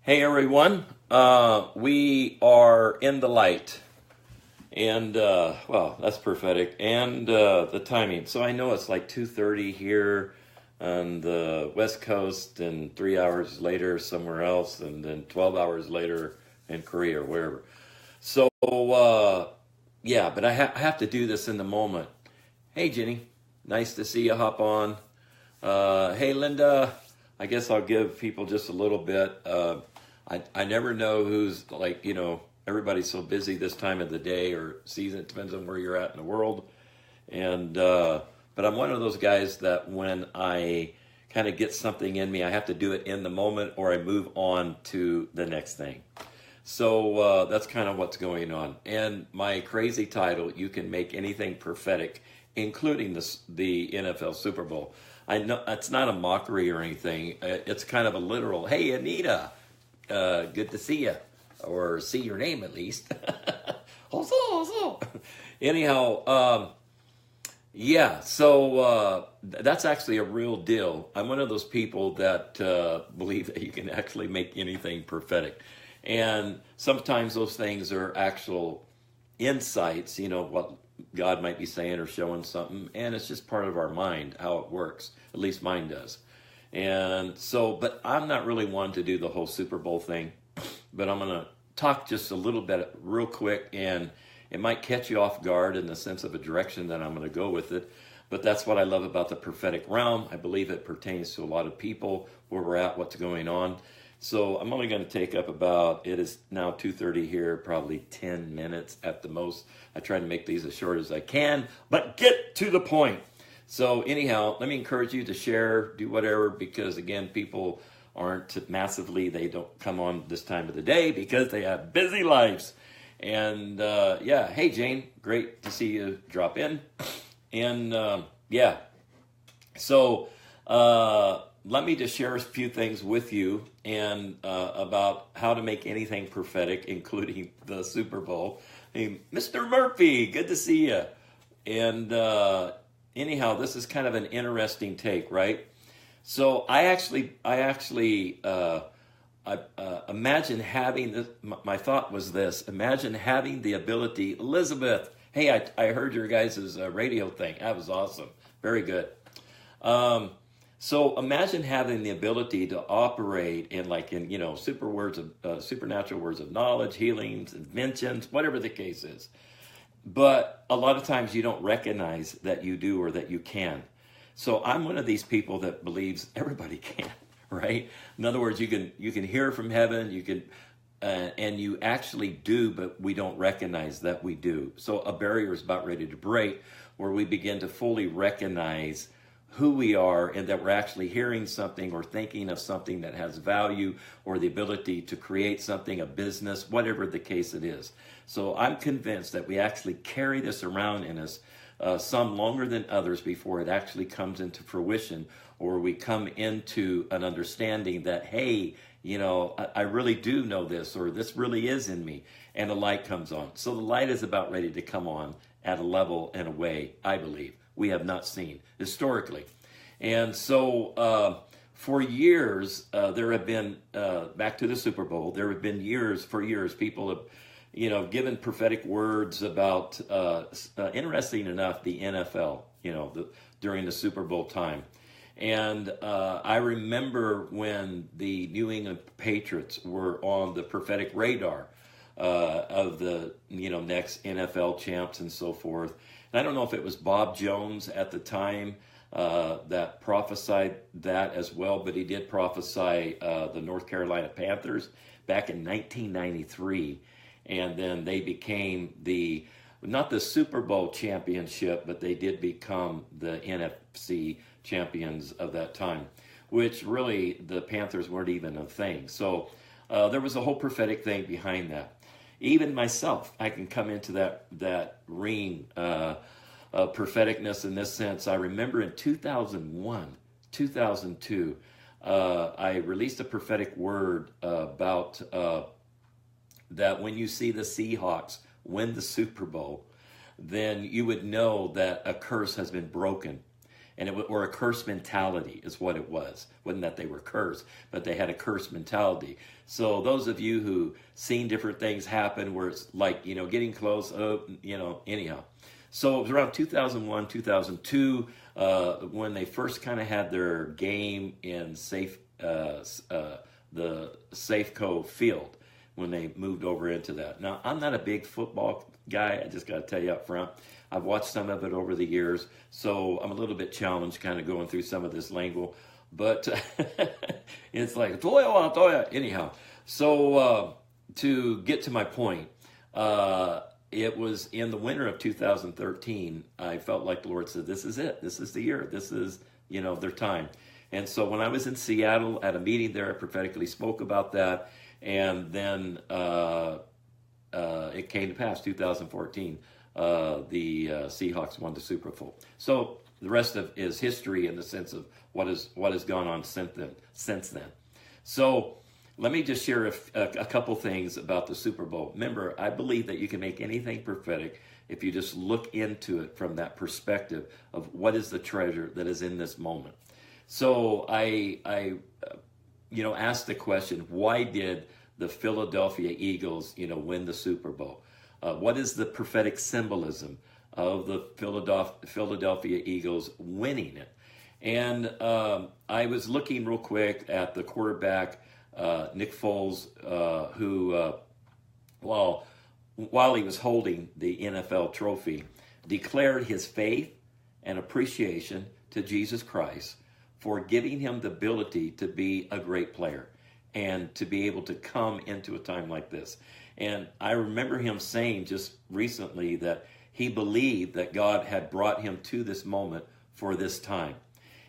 Hey everyone, we are in the light, and well, that's prophetic, and the timing. So I know it's like 2:30 here on the West Coast, and 3 hours later somewhere else, and then 12 hours later in Korea or wherever. So yeah, but I have to do this in the moment. Hey Jenny, nice to see you hop on. Hey Linda, I guess I'll give people just a little bit. I never know who's like, everybody's so busy this time of the day or season. It depends on where you're at in the world. And, but I'm one of those guys that when I kind of get something in me, I have to do it in the moment or I move on to the next thing. So that's kind of what's going on. And my crazy title, You Can Make Anything Prophetic, including the NFL Super Bowl. I know it's not a mockery or anything. It's kind of a literal, hey, Anita, good to see you, or see your name at least. Also. Anyhow, yeah, so that's actually a real deal. I'm one of those people that believe that you can actually make anything prophetic. And sometimes those things are actual insights, what God might be saying or showing something, and it's just part of our mind, how it works. At least mine does. And so, but I'm not really one to do the whole Super Bowl thing, but I'm going to talk just a little bit real quick, and it might catch you off guard in the sense of a direction that I'm going to go with it. But that's what I love about the prophetic realm. I believe it pertains to a lot of people, where we're at, what's going on. So I'm only going to take up it is now 2:30 here, probably 10 minutes at the most. I try to make these as short as I can, but get to the point. So anyhow, let me encourage you to share, do whatever, because again, people aren't massively, they don't come on this time of the day because they have busy lives. And yeah, hey Jane, great to see you drop in. And yeah, so let me just share a few things with you and about how to make anything prophetic, including the Super Bowl. Hey, Mr. Murphy, good to see you. And anyhow, this is kind of an interesting take, right? So I imagine having this. My thought was this: imagine having the ability, Elizabeth. Hey, I heard your guys' radio thing. That was awesome. Very good. So imagine having the ability to operate in supernatural words of knowledge, healings, inventions, whatever the case is. But a lot of times you don't recognize that you do or that you can. So I'm one of these people that believes everybody can, right? In other words, you can hear from heaven, you can, and you actually do, but we don't recognize that we do. So a barrier is about ready to break, where we begin to fully recognize who we are and that we're actually hearing something or thinking of something that has value or the ability to create something, a business, whatever the case it is. So I'm convinced that we actually carry this around in us, some longer than others, before it actually comes into fruition, or we come into an understanding that, hey, I really do know this, or this really is in me, and the light comes on. So the light is about ready to come on at a level and a way, I believe, we have not seen historically. And so for years, there have been, back to the Super Bowl, there have been for years, people have, given prophetic words about, interesting enough, the NFL, during the Super Bowl time. And I remember when the New England Patriots were on the prophetic radar of the, next NFL champs and so forth. And I don't know if it was Bob Jones at the time that prophesied that as well, but he did prophesy the North Carolina Panthers back in 1993. And then they became not the Super Bowl championship, but they did become the NFC champions of that time, which really the Panthers weren't even a thing. So there was a whole prophetic thing behind that. Even myself, I can come into that ring of propheticness in this sense. I remember in 2001, 2002, I released a prophetic word about that when you see the Seahawks win the Super Bowl, then you would know that a curse has been broken. And or a curse mentality is what it was. Wasn't that they were cursed, but they had a curse mentality. So those of you who seen different things happen where it's like, getting close, anyhow. So it was around 2001, 2002, when they first kind of had their game in the Safeco field, when they moved over into that. Now, I'm not a big football guy. I just got to tell you up front. I've watched some of it over the years, so I'm a little bit challenged kind of going through some of this lingo. But it's like, toya. Anyhow, so to get to my point, it was in the winter of 2013, I felt like the Lord said, this is it. This is the year. This is, their time. And so when I was in Seattle at a meeting there, I prophetically spoke about that. And then it came to pass, 2014. The Seahawks won the Super Bowl. So the rest of is history in the sense of what has gone on since then. So let me just share a couple things about the Super Bowl. Remember, I believe that you can make anything prophetic if you just look into it from that perspective of what is the treasure that is in this moment. So I asked the question, why did the Philadelphia Eagles, win the Super Bowl? What is the prophetic symbolism of the Philadelphia Eagles winning it? And I was looking real quick at the quarterback, Nick Foles, who, while he was holding the NFL trophy, declared his faith and appreciation to Jesus Christ for giving him the ability to be a great player and to be able to come into a time like this. And I remember him saying just recently that he believed that God had brought him to this moment for this time.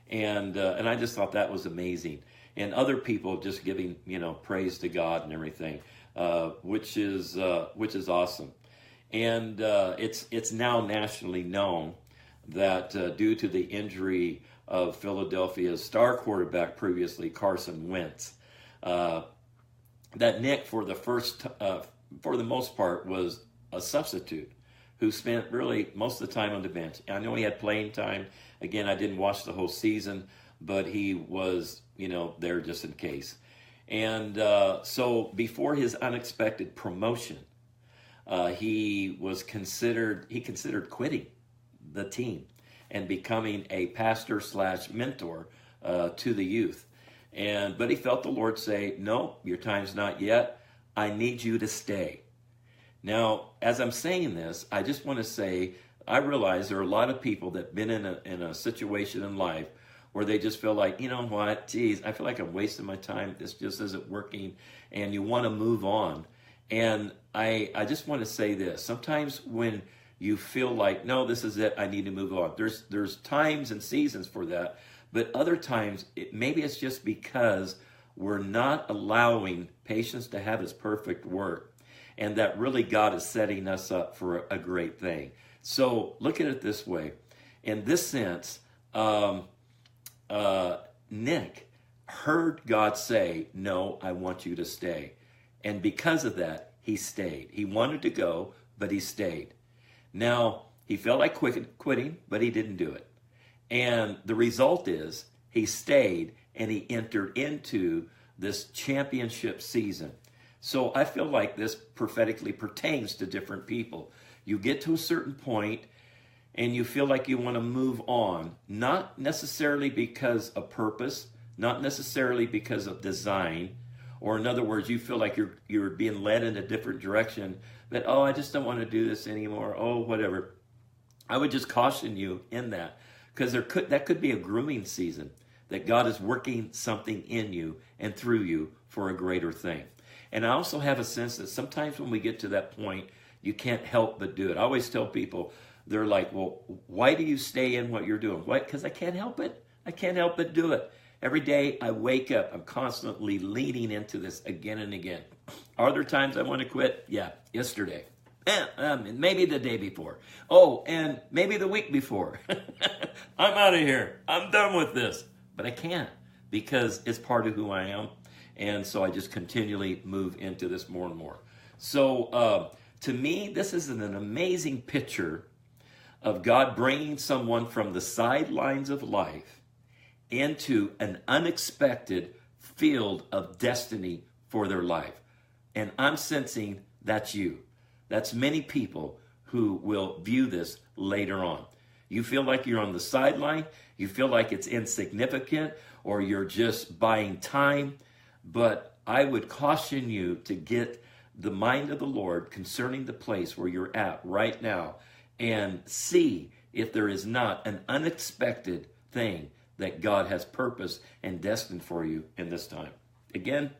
And I just thought that was amazing. And other people just giving, praise to God and everything, which is awesome. And it's now nationally known that due to the injury of Philadelphia's star quarterback previously, Carson Wentz, that Nick, for the most part, was a substitute who spent really most of the time on the bench. I know he had playing time. Again, I didn't watch the whole season, but he was, there just in case. And so before his unexpected promotion, he considered quitting the team and becoming a pastor / mentor to the youth. But he felt the Lord say, no, your time's not yet. I need you to stay. Now, as I'm saying this, I just want to say, I realize there are a lot of people that have been in a situation in life where they just feel like, you know what, geez, I feel like I'm wasting my time. This just isn't working. And you want to move on. And I just want to say this. Sometimes when you feel like, no, this is it, I need to move on. There's times and seasons for that. But other times, maybe it's just because we're not allowing patience to have its perfect work. And that really God is setting us up for a great thing. So look at it this way. In this sense, Nick heard God say, no, I want you to stay. And because of that, he stayed. He wanted to go, but he stayed. Now, he felt like quitting, but he didn't do it. And the result is he stayed and he entered into this championship season. So I feel like this prophetically pertains to different people. You get to a certain point and you feel like you want to move on, not necessarily because of purpose, not necessarily because of design, or in other words, you feel like you're being led in a different direction, but, I just don't want to do this anymore, whatever. I would just caution you in that, because that could be a grooming season, that God is working something in you and through you for a greater thing. And I also have a sense that sometimes when we get to that point, you can't help but do it. I always tell people, they're like, well, why do you stay in what you're doing? Why? Because I can't help it. I can't help but do it. Every day I wake up, I'm constantly leaning into this again and again. Are there times I want to quit? Yeah, yesterday. Maybe the day before. And maybe the week before. I'm out of here. I'm done with this. But I can't, because it's part of who I am. And so I just continually move into this more and more. So to me, this is an amazing picture of God bringing someone from the sidelines of life into an unexpected field of destiny for their life. And I'm sensing that's you. That's many people who will view this later on. You feel like you're on the sideline, you feel like it's insignificant, or you're just buying time. But I would caution you to get the mind of the Lord concerning the place where you're at right now and see if there is not an unexpected thing that God has purposed and destined for you in this time. Again,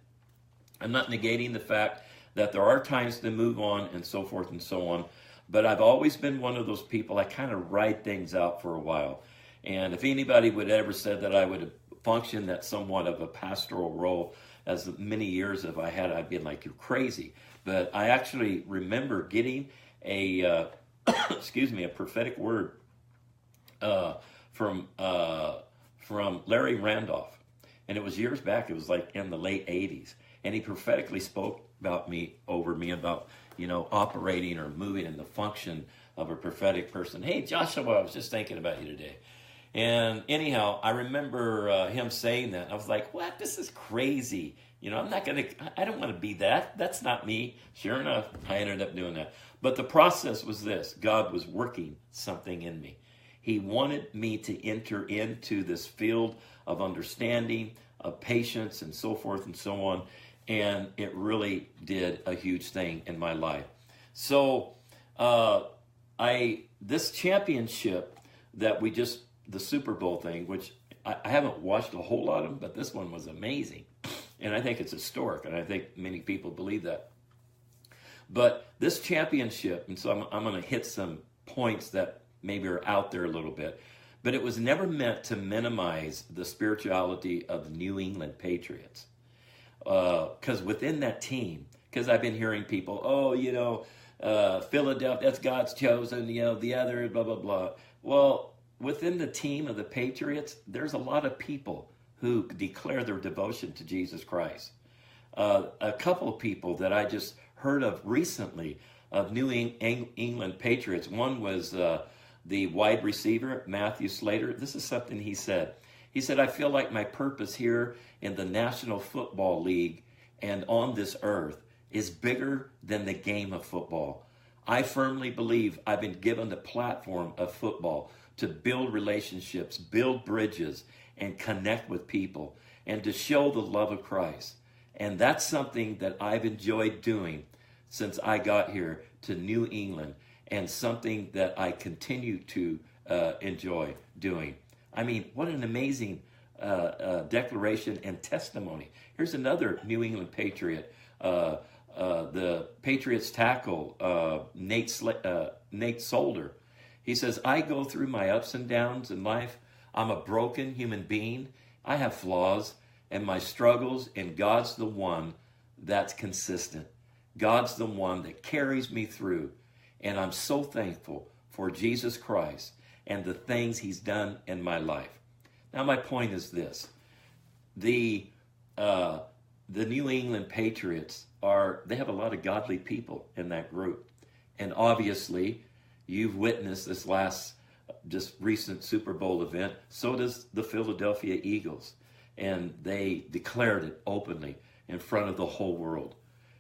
I'm not negating the fact that there are times to move on and so forth and so on, but I've always been one of those people, I kind of ride things out for a while. And if anybody would ever said that I would have functioned at somewhat of a pastoral role as many years as I had, I'd be like, you're crazy. But I actually remember getting a, a prophetic word from Larry Randolph. And it was years back. It was like in the late 80s. And he prophetically spoke about me, operating or moving in the function of a prophetic person. Hey, Joshua, I was just thinking about you today. And anyhow, I remember him saying that. I was like, what? This is crazy. I don't want to be that. That's not me. Sure enough, I ended up doing that. But the process was this. God was working something in me. He wanted me to enter into this field of understanding, of patience, and so forth and so on. And it really did a huge thing in my life. So this championship that the Super Bowl thing, which I haven't watched a whole lot of them, but this one was amazing. And I think it's historic, and I think many people believe that. But this championship, and so I'm going to hit some points that maybe are out there a little bit, but it was never meant to minimize the spirituality of the New England Patriots. Because within that team, because I've been hearing people, Philadelphia, that's God's chosen, the other, blah, blah, blah. Well, within the team of the Patriots, there's a lot of people who declare their devotion to Jesus Christ. A couple of people that I just heard of recently of New England Patriots. One was the wide receiver, Matthew Slater. This is something he said. He said, I feel like my purpose here in the National Football League and on this earth is bigger than the game of football. I firmly believe I've been given the platform of football to build relationships, build bridges, and connect with people, and to show the love of Christ. And that's something that I've enjoyed doing since I got here to New England, and something that I continue to enjoy doing. I mean, what an amazing declaration and testimony. Here's another New England Patriot, the Patriots tackle, Nate Solder. He says, I go through my ups and downs in life. I'm a broken human being. I have flaws and my struggles, and God's the one that's consistent. God's the one that carries me through. And I'm so thankful for Jesus Christ and the things he's done in my life. Now, my point is this. The New England Patriots they have a lot of godly people in that group. And obviously, you've witnessed this just recent Super Bowl event. So does the Philadelphia Eagles. And they declared it openly in front of the whole world.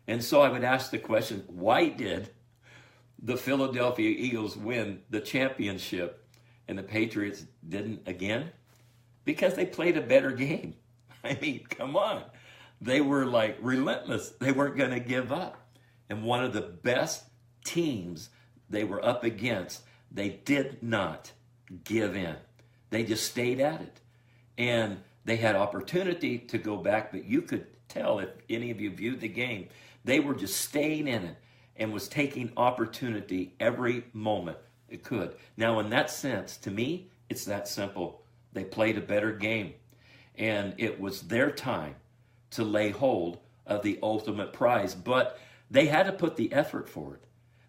And so I would ask the question, why did the Philadelphia Eagles win the championship and the Patriots didn't again? Because they played a better game. I mean, come on. They were like relentless. They weren't going to give up. And one of the best teams they were up against, they did not give in. They just stayed at it. And they had opportunity to go back, but you could tell if any of you viewed the game, they were just staying in it and was taking opportunity every moment it could. Now, in that sense, to me, it's that simple. They played a better game. And it was their time to lay hold of the ultimate prize. But they had to put the effort for it.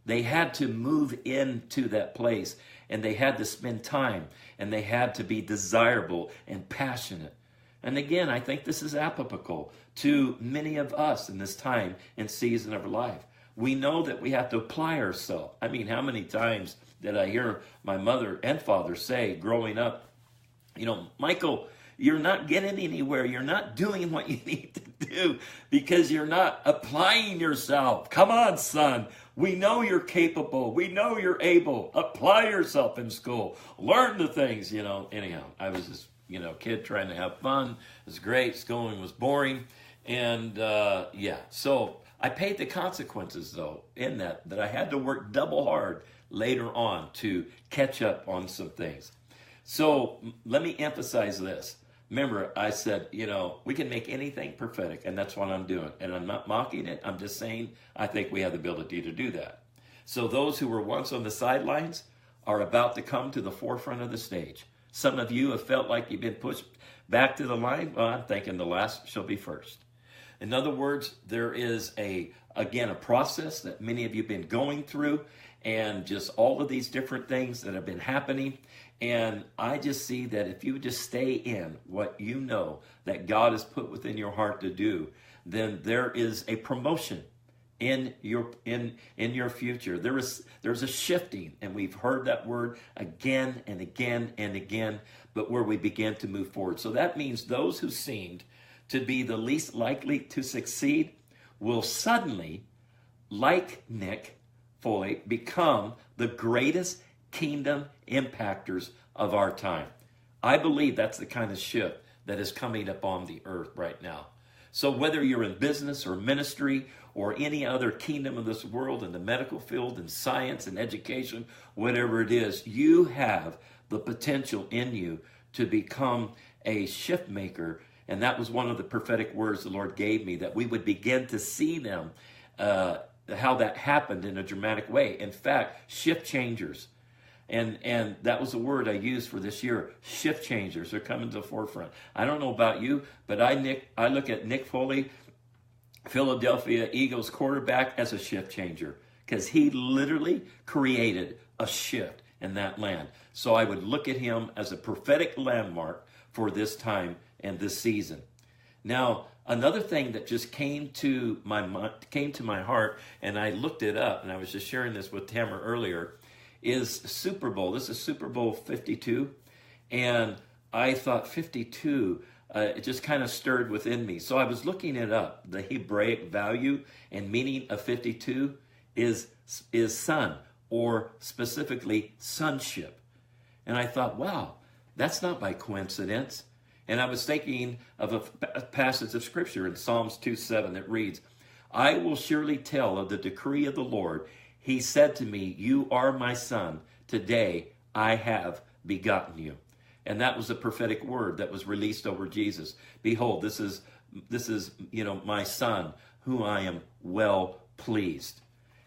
They had to move into that place, and they had to spend time, and they had to be desirable and passionate. And again, I think this is applicable to many of us in this time and season of our life. we know that we have to apply ourselves. I mean, how many times did I hear my mother and father say growing up, Michael, you're not getting anywhere. You're not doing what you need to do because you're not applying yourself. Come on, son. We know you're capable. We know you're able. Apply yourself in school. Learn the things, Anyhow, I was just, kid trying to have fun. It was great. Schooling was boring. And, so I paid the consequences, though, in that I had to work double hard later on to catch up on some things. So let me emphasize this. Remember, I said, we can make anything prophetic, and that's what I'm doing. And I'm not mocking it. I'm just saying I think we have the ability to do that. So those who were once on the sidelines are about to come to the forefront of the stage. Some of you have felt like you've been pushed back to the line. Well, I'm thinking the last shall be first. In other words, there is a process that many of you have been going through, and just all of these different things that have been happening. And I just see that if you just stay in what you know that God has put within your heart to do, then there is a promotion in your future. There's a shifting, and we've heard that word again and again and again, but where we begin to move forward. So that means those who seemed to be the least likely to succeed will suddenly, like Nick Foley, become the greatest kingdom impactors of our time. I believe that's the kind of shift that is coming upon the earth right now. So whether you're in business or ministry or any other kingdom of this world, in the medical field, in science and education, whatever it is, you have the potential in you to become a shift maker. And that was one of the prophetic words the Lord gave me, that we would begin to see them, how that happened in a dramatic way. In fact, shift changers. And that was the word I used for this year. Shift changers are coming to the forefront. I don't know about you, but I look at Nick Foley, Philadelphia Eagles quarterback, as a shift changer, because he literally created a shift in that land. So I would look at him as a prophetic landmark for this time and this season. Now, another thing that just came to my heart, and I looked it up, and I was just sharing this with Tamera earlier, is Super Bowl. This is Super Bowl 52, and I thought 52, it just kind of stirred within me. So I was looking it up. The Hebraic value and meaning of 52 is son, or specifically sonship. And I thought, wow, that's not by coincidence. And I was thinking of a passage of scripture in Psalms 2:7 that reads, I will surely tell of the decree of the Lord. He said to me, you are my son. Today I have begotten you. And that was a prophetic word that was released over Jesus. Behold, this is my son, whom I am well pleased.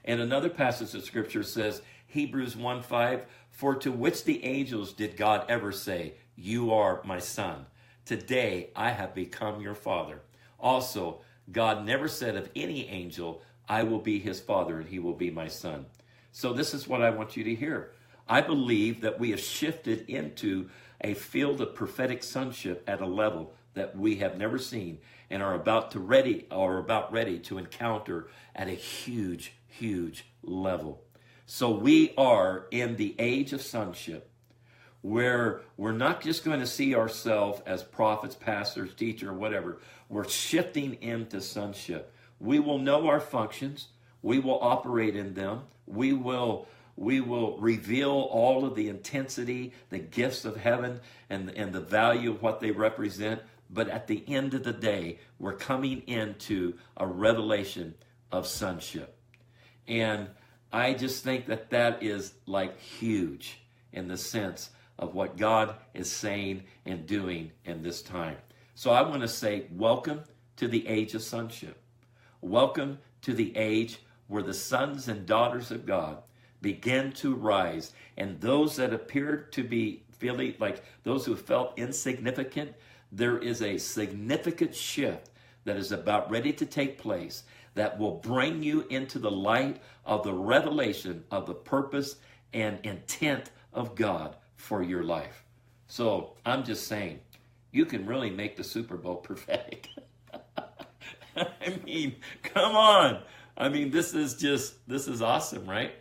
And another passage of scripture says, Hebrews 1:5, for to which the angels did God ever say, you are my son. Today I have become your father. Also, God never said of any angel, I will be his father and he will be my son. So this is what I want you to hear. I believe that we have shifted into a field of prophetic sonship at a level that we have never seen, and are about ready to encounter at a huge, huge level. So we are in the age of sonship, where we're not just going to see ourselves as prophets, pastors, teacher, whatever. We're shifting into sonship. We will know our functions. We will operate in them. We will reveal all of the intensity, the gifts of heaven, and the value of what they represent. But at the end of the day, we're coming into a revelation of sonship. And I just think that is like huge in the sense of what God is saying and doing in this time. So I want to say, welcome to the age of sonship. Welcome to the age where the sons and daughters of God begin to rise, and those that appeared to be feeling like those who felt insignificant, there is a significant shift that is about ready to take place that will bring you into the light of the revelation of the purpose and intent of God for your life. So I'm just saying, you can really make the Super Bowl prophetic. I mean, come on. I mean, this is awesome, right?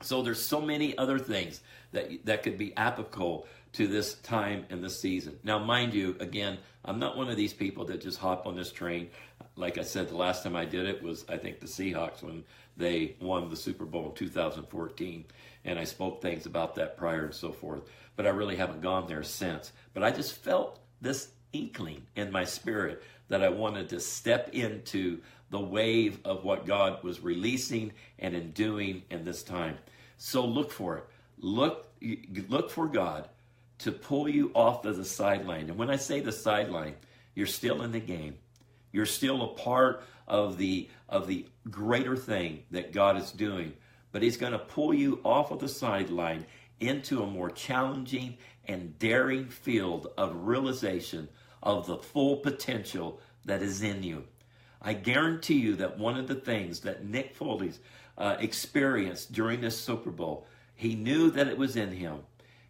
So there's so many other things that could be applicable to this time and this season. Now, mind you, again, I'm not one of these people that just hop on this train. Like I said, the last time I did it was, I think, the Seahawks when they won the Super Bowl in 2014. And I spoke things about that prior and so forth. But I really haven't gone there since. But I just felt this inkling in my spirit that I wanted to step into the wave of what God was releasing and in doing in this time. So look for it. Look for God to pull you off of the sideline. And when I say the sideline, you're still in the game. You're still a part of the greater thing that God is doing. But he's going to pull you off of the sideline into a more challenging and daring field of realization of the full potential that is in you. I guarantee you that one of the things that Nick Foley's experienced during this Super Bowl, he knew that it was in him.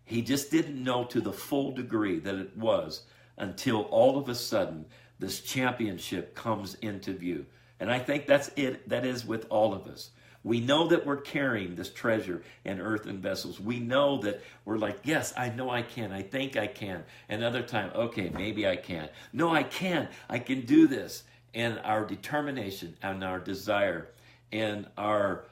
He just didn't know to the full degree that it was until all of a sudden this championship comes into view. And I think that's it. That is with all of us. We know that we're carrying this treasure in earthen vessels. We know that we're like, yes, I know I can. I think I can. And other time, okay, maybe I can. No, I can. I can do this. And our determination and our desire and our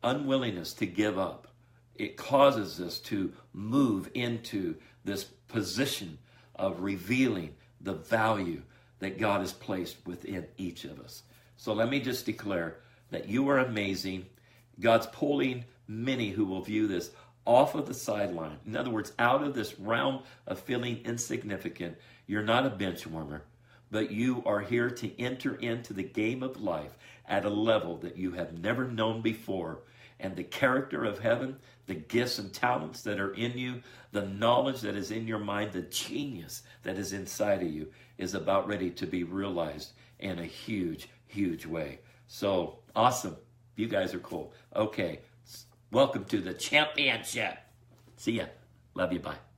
unwillingness to give up, it causes us to move into this position of revealing the value that God has placed within each of us. So let me just declare that you are amazing. God's pulling many who will view this off of the sideline. In other words, out of this realm of feeling insignificant. You're not a bench warmer, but you are here to enter into the game of life at a level that you have never known before. And the character of heaven, the gifts and talents that are in you, the knowledge that is in your mind, the genius that is inside of you is about ready to be realized in a huge, huge way. So awesome. You guys are cool. Okay. Welcome to the championship. See ya. Love you. Bye.